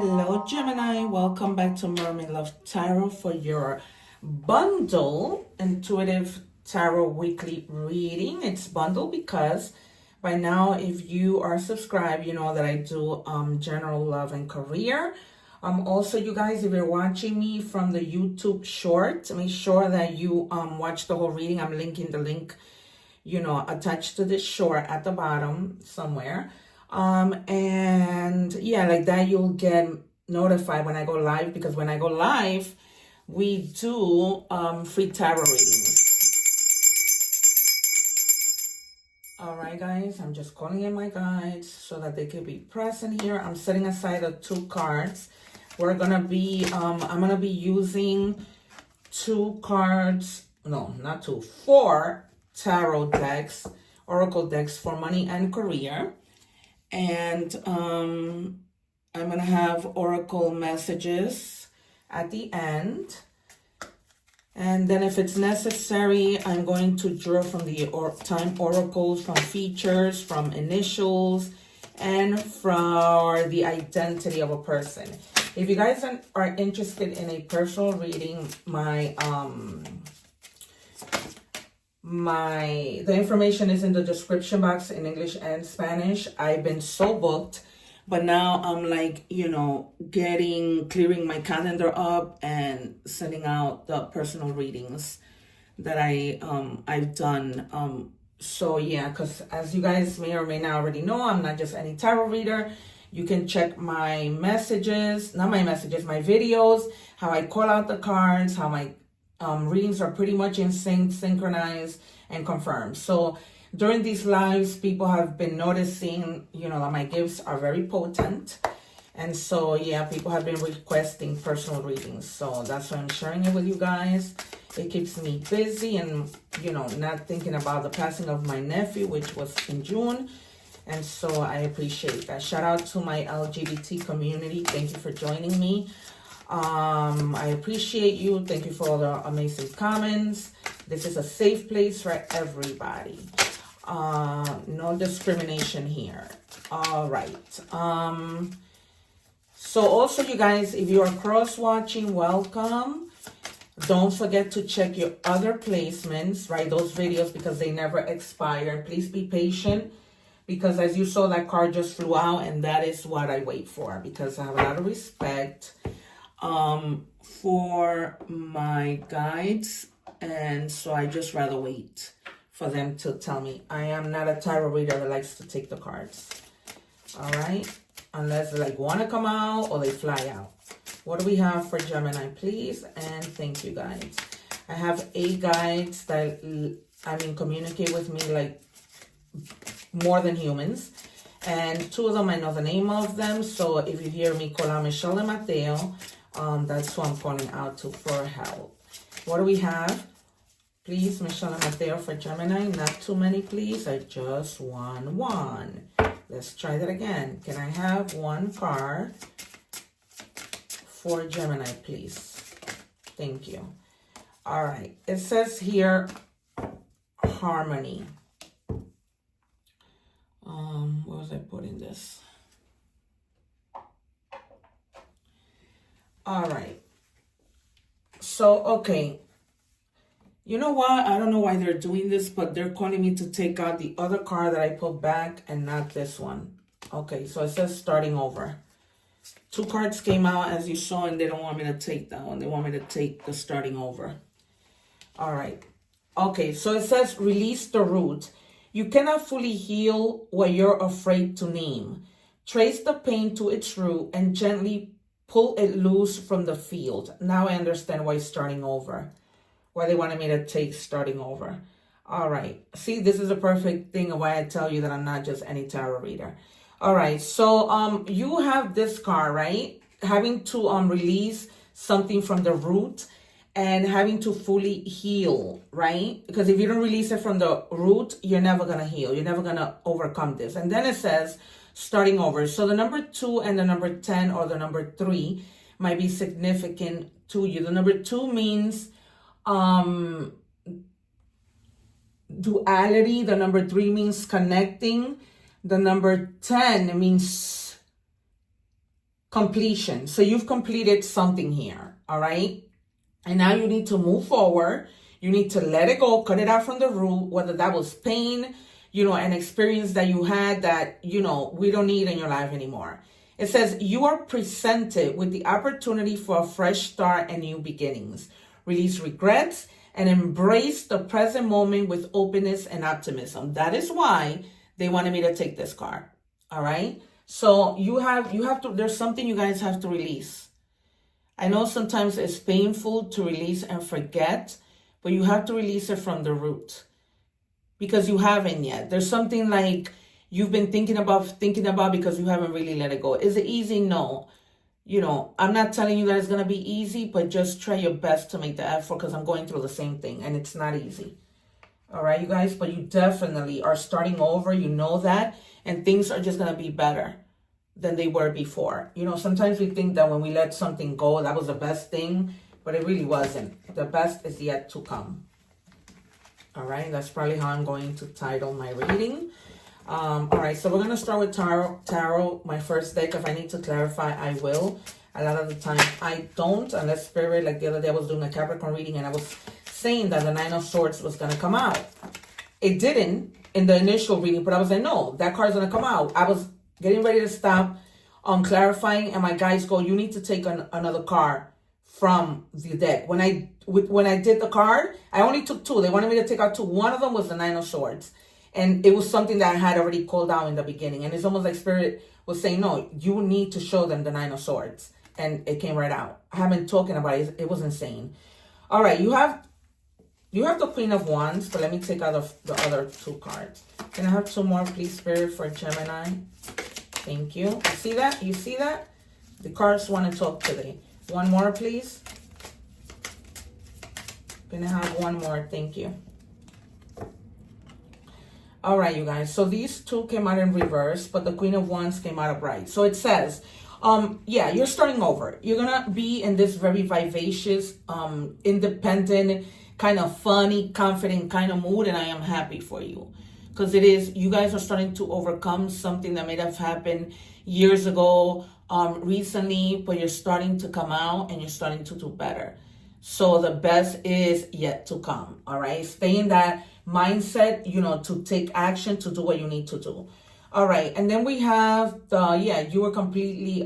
Hello, Gemini. Welcome back to Mermaid Love Tarot for your bundle intuitive tarot weekly reading. It's bundle because by now, if you are subscribed, you know that I do general love and career. Also, you guys, if you're watching me from the YouTube short, make sure that you watch the whole reading. I'm linking the link, attached to this short at the bottom somewhere. And yeah, like that, you'll get notified when I go live, because when I go live, we do free tarot readings. All right, guys, I'm just calling in my guides so that they can be present here. I'm setting aside the 2 cards. We're gonna be, I'm gonna be using 2 cards, no, not 2, 4 tarot decks, oracle decks for money and career. And I'm going to have oracle messages at the end. And then if it's necessary, I'm going to draw from the time oracles, from features, from initials, and for the identity of a person. If you guys are interested in a personal reading, the information is in the description box in English and Spanish. I've been so booked, but now I'm like, clearing my calendar up and sending out the personal readings that I've done. So yeah, because as you guys may or may not already know, I'm not just any tarot reader. You can check my messages, not my messages, my videos, how I call out the cards, how my readings are pretty much in sync, synchronized, and confirmed. So during these lives, people have been noticing, that my gifts are very potent. And so, yeah, people have been requesting personal readings. So that's why I'm sharing it with you guys. It keeps me busy and, not thinking about the passing of my nephew, which was in June. And so I appreciate that. Shout out to my LGBT community. Thank you for joining me. I appreciate you. Thank you for all the amazing comments. This is a safe place for everybody. No discrimination here. All right. So also, you guys, if you are cross-watching, welcome. Don't forget to check your other placements, right? Those videos, because they never expire. Please be patient, because as you saw, that card just flew out, and that is what I wait for, because I have a lot of respect for my guides, and so I just rather wait for them to tell me. I am not a tarot reader that likes to take the cards, all right, unless they want to come out or they fly out. What do we have for Gemini, please? And thank you, guys. I have 8 guides that communicate with me like more than humans, and 2 of them I know the name of them. So if you hear me call out Michelle and Mateo, that's who I'm calling out to for help. What do we have? Please, Michelle and Mateo for Gemini. Not too many, please. I just want 1. Let's try that again. Can I have 1 card for Gemini, please? Thank you. All right. It says here, harmony. Where was I putting this? All right. So, okay. You know what? I don't know why they're doing this, but they're calling me to take out the other card that I put back and not this one. Okay, so it says starting over. 2 cards came out, as you saw, and they don't want me to take that one. They want me to take the starting over. All right. Okay, so it says release the root. You cannot fully heal what you're afraid to name. Trace the pain to its root and gently pull it loose from the field. Now I understand why it's starting over. Why they wanted me to take starting over. All right. See, this is a perfect thing of why I tell you that I'm not just any tarot reader. All right. So you have this card, right? Having to release something from the root and having to fully heal, right? Because if you don't release it from the root, you're never going to heal. You're never going to overcome this. And then it says starting over. So the number 2 and the number 10 or the number 3 might be significant to you. The number 2 means duality. The number 3 means connecting. The number 10 means completion. So you've completed something here, all right? And now you need to move forward. You need to let it go, cut it out from the root, whether that was pain, an experience that you had that, we don't need in your life anymore. It says you are presented with the opportunity for a fresh start and new beginnings. Release regrets and embrace the present moment with openness and optimism. That is why they wanted me to take this card. All right. So you have to, there's something you guys have to release. I know sometimes it's painful to release and forget, but you have to release it from the root because you haven't yet. There's something like you've been thinking about because you haven't really let it go. Is it easy? No. I'm not telling you that it's going to be easy, but just try your best to make the effort because I'm going through the same thing and it's not easy. All right, you guys, but you definitely are starting over. You know that, and things are just going to be better than they were before. Sometimes we think that when we let something go, that was the best thing, but it really wasn't. The best is yet to come. All right, that's probably how I'm going to title my reading. All right, so we're going to start with tarot, my first deck. If I need to clarify, I will. A lot of the time, I don't, unless Spirit, like the other day, I was doing a Capricorn reading, and I was saying that the Nine of Swords was going to come out. It didn't in the initial reading, but I was like, no, that card's going to come out. I was getting ready to stop on clarifying, and my guys go, you need to take another card from the deck. When I did the card, I only took two. They wanted me to take out two. One of them was the Nine of Swords. And it was something that I had already called out in the beginning. And it's almost like Spirit was saying, no, you need to show them the Nine of Swords. And it came right out. I haven't talking about it. It was insane. All right, you have the Queen of Wands, but let me take out the other two cards. Can I have two more, please, Spirit, for Gemini? Thank you. You see that? You see that? The cards want to talk today. One more, please. Can I have one more? Thank you. All right, you guys. So these two came out in reverse, but the Queen of Wands came out upright. So it says, yeah, you're starting over. You're going to be in this very vivacious, independent, kind of funny, confident kind of mood. And I am happy for you because you guys are starting to overcome something that may have happened years ago, recently, but you're starting to come out and you're starting to do better. So the best is yet to come. All right. Stay in that mindset, to take action, to do what you need to do. All right. And then we have you were completely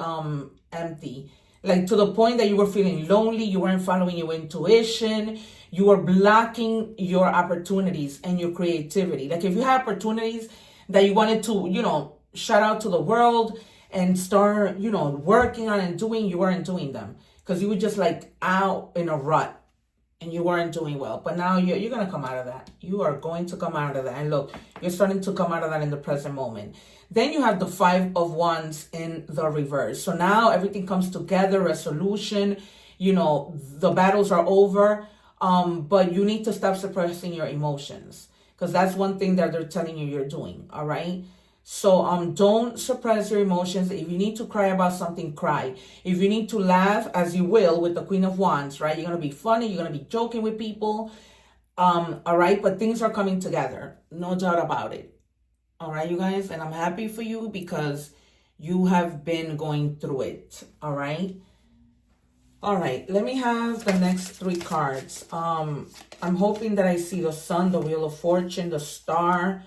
empty, like to the point that you were feeling lonely. You weren't following your intuition. You were blocking your opportunities and your creativity. Like if you had opportunities that you wanted to, shout out to the world and start, working on and doing, you weren't doing them because you were just like out in a rut. And you weren't doing well. But now you're going to come out of that. You are going to come out of that. And look, you're starting to come out of that in the present moment. Then you have the Five of Wands in the reverse. So now everything comes together, resolution. The battles are over. But you need to stop suppressing your emotions. Because that's one thing that they're telling you you're doing. All right? So don't suppress your emotions. If you need to cry about something, cry. If you need to laugh, as you will with the Queen of Wands, right? You're going to be funny. You're going to be joking with people. All right. But things are coming together. No doubt about it. All right, you guys. And I'm happy for you because you have been going through it. All right. All right. Let me have the next three cards. I'm hoping that I see the Sun, the Wheel of Fortune, the Star,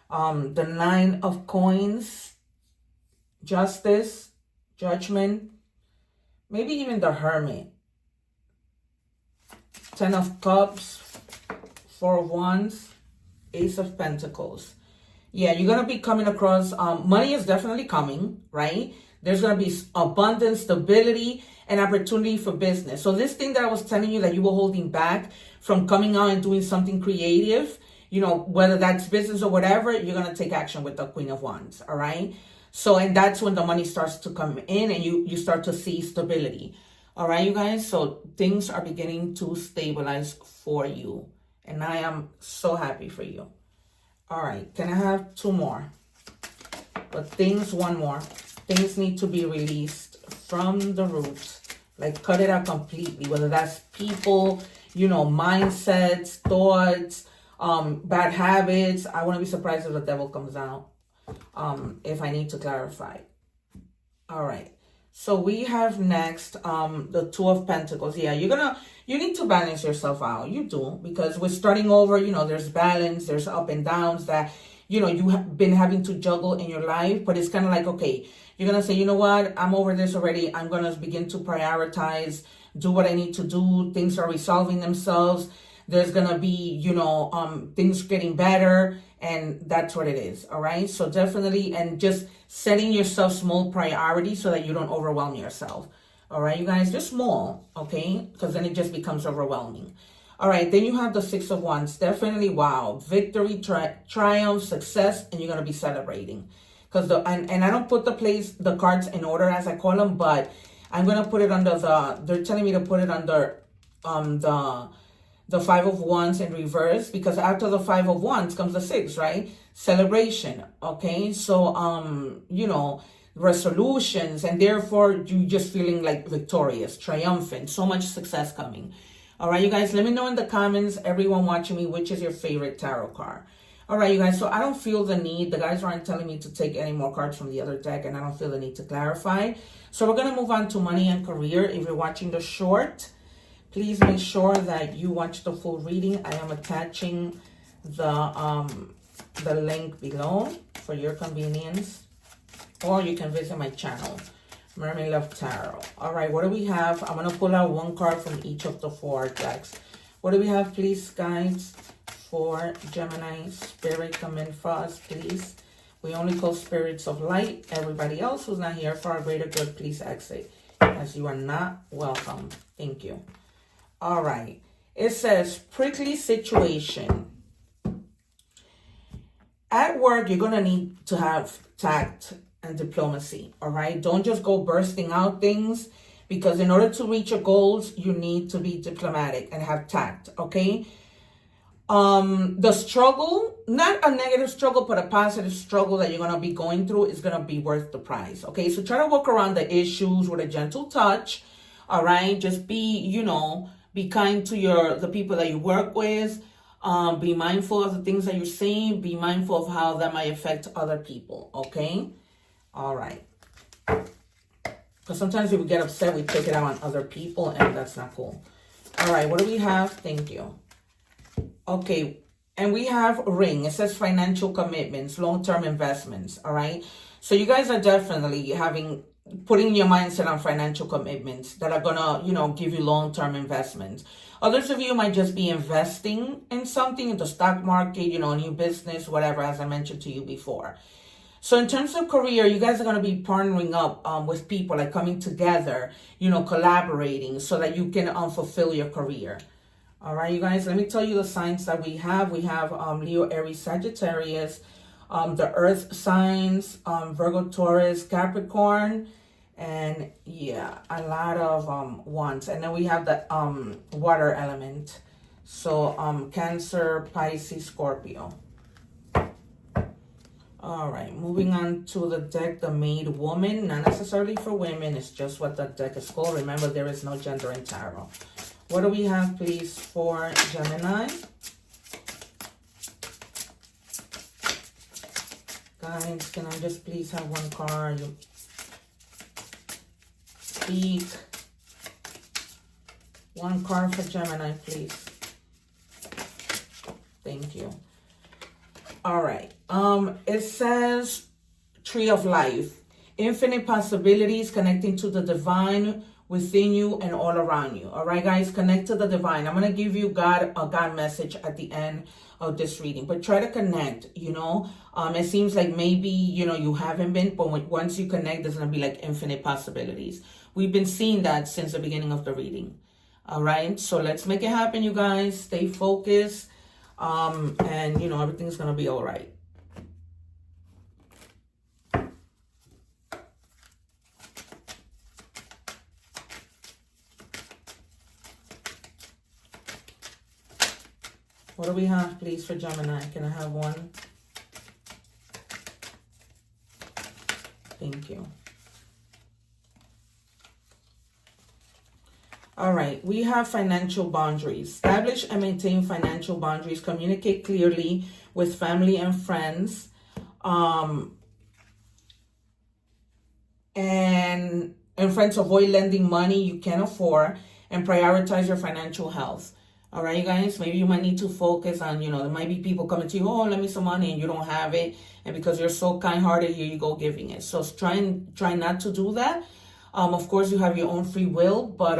the Nine of Coins, Justice, Judgment, maybe even the Hermit, Ten of Cups, Four of Wands, Ace of Pentacles. Yeah, you're going to be coming across, money is definitely coming, right? There's going to be abundance, stability, and opportunity for business. So this thing that I was telling you that you were holding back from coming out and doing something creative, whether that's business or whatever, you're going to take action with the Queen of Wands. All right. So, and that's when the money starts to come in and you start to see stability. All right, you guys. So things are beginning to stabilize for you. And I am so happy for you. All right. Can I have two more? But one more. Things need to be released from the roots. Like cut it out completely. Whether that's people, mindsets, thoughts, bad habits. I wouldn't be surprised if the devil comes out if I need to clarify. All right. So we have next the Two of Pentacles. Yeah, you need to balance yourself out. You do, because we're starting over, there's balance, there's up and downs that, you have been having to juggle in your life. But it's kind of like, okay, you're going to say, you know what, I'm over this already. I'm going to begin to prioritize, do what I need to do. Things are resolving themselves. There's going to be, things getting better. And that's what it is. All right. So definitely, and just setting yourself small priorities so that you don't overwhelm yourself. All right, you guys, just small. Okay. Because then it just becomes overwhelming. All right. Then you have the Six of Wands. Definitely. Wow. Victory, triumph, success. And you're going to be celebrating. Because and I don't put the cards in order as I call them, but I'm going to put it under they're telling me to put it under the Five of Wands in reverse, because after the Five of Wands comes the Six, right? Celebration. Okay. So, resolutions, and therefore you just feeling like victorious, triumphant, so much success coming. All right, you guys, let me know in the comments, everyone watching me, which is your favorite tarot card. All right, you guys, so I don't feel the need. The guys aren't telling me to take any more cards from the other deck, and I don't feel the need to clarify. So we're going to move on to money and career. If you're watching the short, please make sure that you watch the full reading. I am attaching the link below for your convenience, or you can visit my channel, Mermaid Love Tarot. All right, what do we have? I'm going to pull out one card from each of the four decks. What do we have, please, guys, for Gemini? Spirit, come in for us, please. We only call spirits of light. Everybody else who's not here for our greater good, please exit, as you are not welcome. Thank you. All right. It says prickly situation. At work, you're going to need to have tact and diplomacy. All right. Don't just go bursting out things, because in order to reach your goals, you need to be diplomatic and have tact. Okay. The struggle, not a negative struggle, but a positive struggle that you're going to be going through is going to be worth the price. Okay. So try to work around the issues with a gentle touch. All right. Just be, be kind to the people that you work with. Be mindful of the things that you're saying. Be mindful of how that might affect other people. Okay. All right. Because sometimes if we get upset, we take it out on other people, and that's not cool. All right. What do we have? Thank you. Okay. And we have ring. It says financial commitments, long-term investments. All right. So you guys are definitely putting your mindset on financial commitments that are gonna, give you long-term investments. Others of you might just be investing in something, in the stock market, a new business, whatever, as I mentioned to you before. So in terms of career, you guys are going to be partnering up with people, like coming together, collaborating so that you can fulfill your career. All right, you guys, let me tell you the signs that we have. We have Leo, Aries, Sagittarius, the earth signs, Virgo, Taurus, Capricorn, and yeah, a lot of wands. And then we have the water element. So Cancer, Pisces, Scorpio. All right, moving on to the deck, the Maid Woman. Not necessarily for women, it's just what the deck is called. Remember, there is no gender in tarot. What do we have, please, for Gemini? Guys, can I just please have one card? Speak. One card for Gemini, please. Thank you. All right. It says Tree of Life. Infinite possibilities, connecting to the divine within you and all around you. All right, guys, connect to the divine. I'm going to give you a God message at the end of this reading, but try to connect, it seems like maybe, you haven't been, but once you connect, there's going to be like infinite possibilities. We've been seeing that since the beginning of the reading. All right. So let's make it happen, you guys. Stay focused. And everything's going to be all right. What do we have, please, for Gemini? Can I have one? Thank you. All right, we have financial boundaries. Establish and maintain financial boundaries. Communicate clearly with family and friends. And And friends, avoid lending money you can't afford and prioritize your financial health. All right, you guys, maybe you might need to focus on, there might be people coming to you, oh, lend me some money, and you don't have it. And because you're so kind-hearted, here you go giving it. So try not to do that. Of course, you have your own free will, but,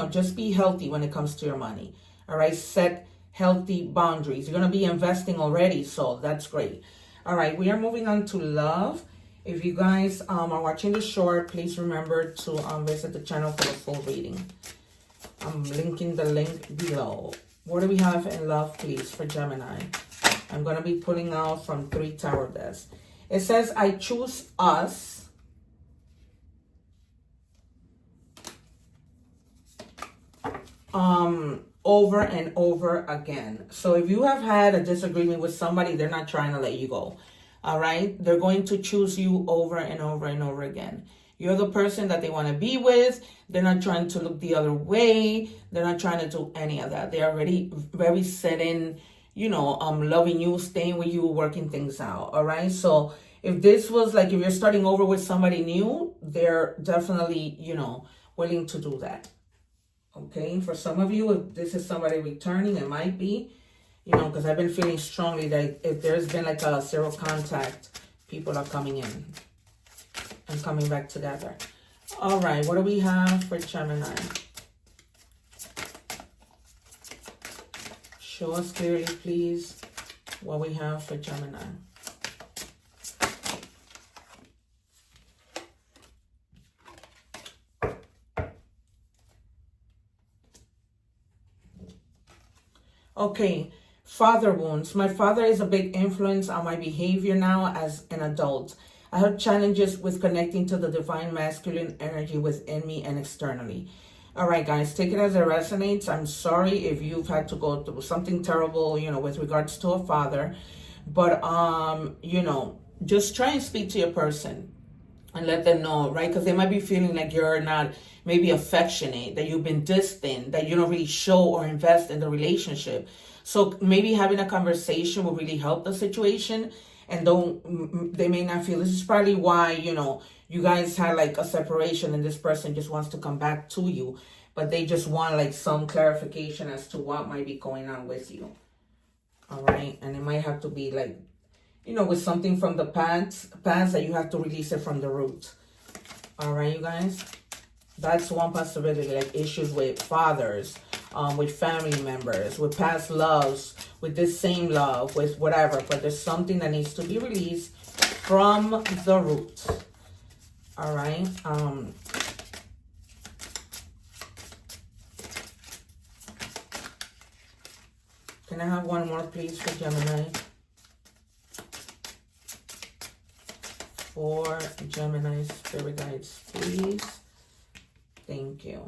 just be healthy when it comes to your money. All right, set healthy boundaries. You're going to be investing already, so that's great. All right, we are moving on to love. If you guys are watching the short, please remember to visit the channel for the full reading. I'm linking the link below. What do we have in love, please, for Gemini? I'm going to be pulling out from 3 tarot decks. It says, I choose us. Over and over again. So if you have had a disagreement with somebody, they're not trying to let you go. All right? They're going to choose you over and over and over again. You're the person that they want to be with. They're not trying to look the other way. They're not trying to do any of that. They're already very set in, loving you, staying with you, working things out. All right? So if this was like, if you're starting over with somebody new, they're definitely, willing to do that. Okay? For some of you, if this is somebody returning, it might be, because I've been feeling strongly that if there's been like a zero contact, people are coming in and coming back together. All right, what do we have for Gemini? Show us clearly, please, what we have for Gemini. Okay, father wounds. My father is a big influence on my behavior now as an adult. I have challenges with connecting to the divine masculine energy within me and externally. All right, guys, take it as it resonates. I'm sorry if you've had to go through something terrible, with regards to a father. But, just try and speak to your person and let them know, right? Because they might be feeling like you're not maybe affectionate, that you've been distant, that you don't really show or invest in the relationship. So maybe having a conversation will really help the situation. And they may not feel, this is probably why, you guys had like a separation and this person just wants to come back to you. But they just want like some clarification as to what might be going on with you. All right. And it might have to be like, with something from the past that you have to release it from the root. All right, you guys. That's one possibility, like issues with fathers, with family members, with past loves, with this same love, with whatever. But there's something that needs to be released from the root. All right. Can I have one more, please, for Gemini? For Gemini spirit guides, please. Thank you.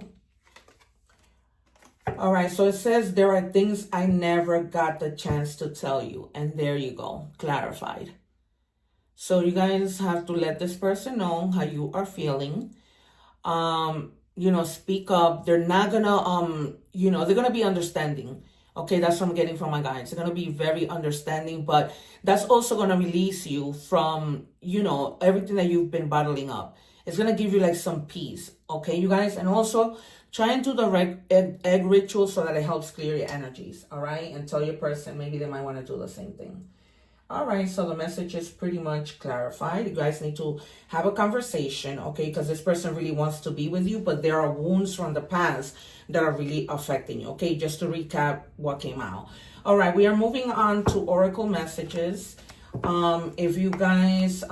All right, so it says there are things I never got the chance to tell you. And there you go, clarified. So you guys have to let this person know how you are feeling. Speak up. They're not gonna, they're gonna be understanding. Okay, that's what I'm getting from my guides. They're gonna be very understanding, but that's also gonna release you from, everything that you've been bottling up. It's gonna give you like some peace. Okay, you guys, and also try and do the egg ritual so that it helps clear your energies. All right, and tell your person maybe they might want to do the same thing. All right, so the message is pretty much clarified. You guys need to have a conversation, okay, because this person really wants to be with you, but there are wounds from the past that are really affecting you, okay, just to recap what came out. All right, we are moving on to oracle messages. If you guys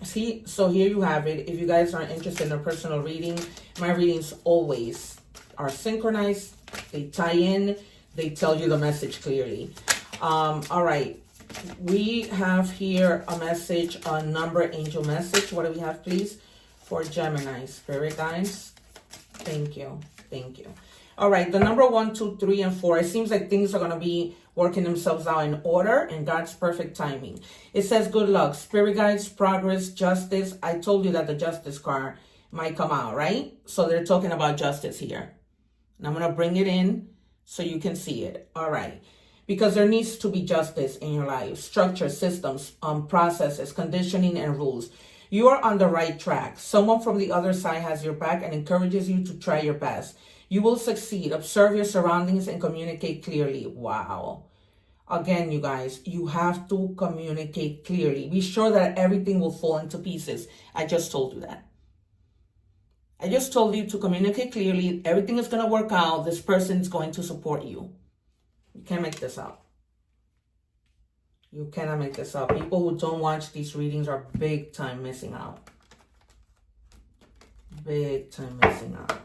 see, so here you have it. If you guys are interested in a personal reading, my readings always are synchronized. They tie in, they tell you the message clearly. All right, we have here a message, a number angel message. What do we have, please, for Gemini spirit guides? Thank you. All right, the number 1, 2, 3, and 4. It seems like things are going to be working themselves out in order in God's perfect timing. It says good luck, spirit guides, progress, justice. I told you that the justice card might come out, right? So they're talking about justice here. And I'm going to bring it in so you can see it. All right. Because there needs to be justice in your life. Structure, systems, processes, conditioning, and rules. You are on the right track. Someone from the other side has your back and encourages you to try your best. You will succeed. Observe your surroundings and communicate clearly. Wow. Again, you guys, you have to communicate clearly. Be sure that everything will fall into pieces. I just told you that. I just told you to communicate clearly. Everything is going to work out. This person is going to support you. You can't make this up. You cannot make this up. People who don't watch these readings are big time missing out. Big time missing out.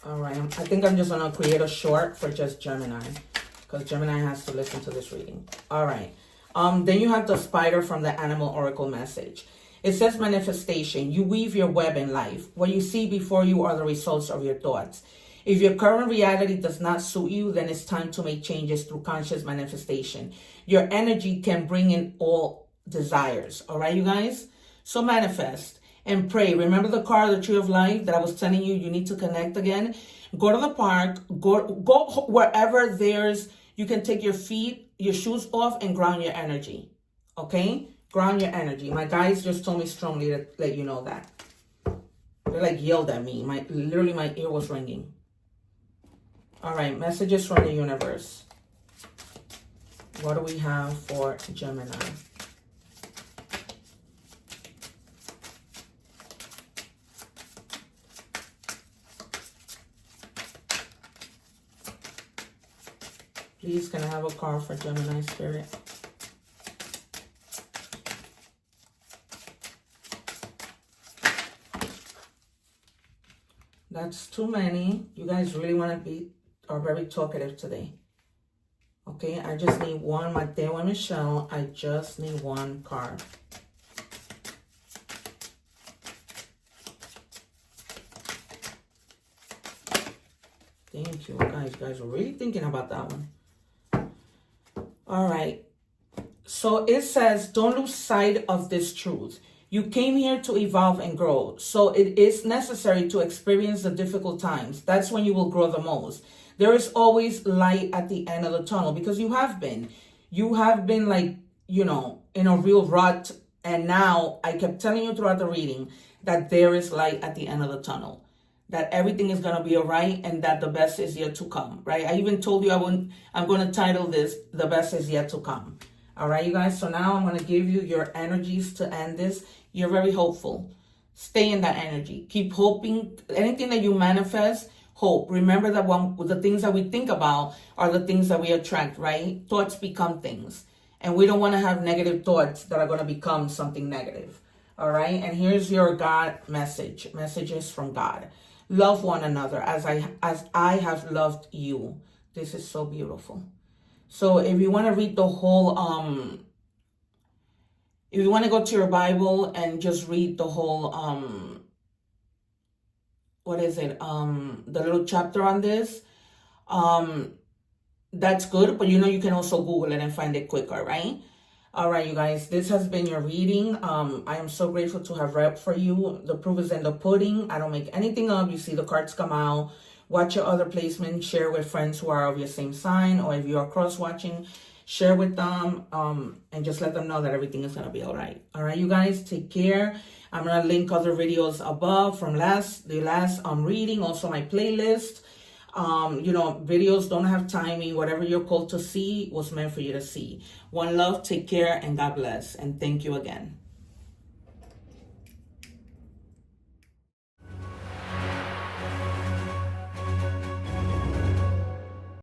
All right, I think I'm just going to create a short for just Gemini, because Gemini has to listen to this reading. All right. Then you have the spider from the Animal Oracle message. It says manifestation. You weave your web in life. What you see before you are the results of your thoughts. If your current reality does not suit you, then it's time to make changes through conscious manifestation. Your energy can bring in all desires. All right, you guys? So manifest and pray. Remember the card, the tree of life, that I was telling you need to connect again? Go to the park, go wherever you can take your shoes off and ground your energy. Okay? Ground your energy. My guys just told me strongly to let you know that. They like yelled at me. Literally my ear was ringing. All right, messages from the universe. What do we have for Gemini? Please, can I have a card for Gemini Spirit? That's too many. You guys really want to are very talkative today. Okay, I just need one. Mateo and Michelle, I just need one card. Thank you, guys. You guys are really thinking about that one. All right. So it says, don't lose sight of this truth. You came here to evolve and grow. So it is necessary to experience the difficult times. That's when you will grow the most. There is always light at the end of the tunnel, because you have been. You have been like, in a real rut. And now I kept telling you throughout the reading that there is light at the end of the tunnel. That everything is going to be all right, and that the best is yet to come, right? I even told you I'm going to title this, The Best Is Yet to Come. All right, you guys? So now I'm going to give you your energies to end this. You're very hopeful. Stay in that energy. Keep hoping. Anything that you manifest, hope. Remember that the things that we think about are the things that we attract, right? Thoughts become things. And we don't want to have negative thoughts that are going to become something negative. All right? And here's your God message. Messages from God. Love one another as I have loved you. This is so beautiful. So if you want to read the whole, if you want to go to your Bible and just read the whole, the little chapter on this, that's good. But you can also Google it and find it quicker, right? All right, you guys, this has been your reading. I am so grateful to have read for you. The proof is in the pudding. I don't make anything up. You see the cards come out. Watch your other placements. Share with friends who are of your same sign, or if you are cross-watching, share with them, and just let them know that everything is going to be all right. All right, you guys, take care. I'm going to link other videos above from the last reading, also my playlist. Videos don't have timing. Whatever you're called to see was meant for you to see. One love, take care, and God bless. And thank you again.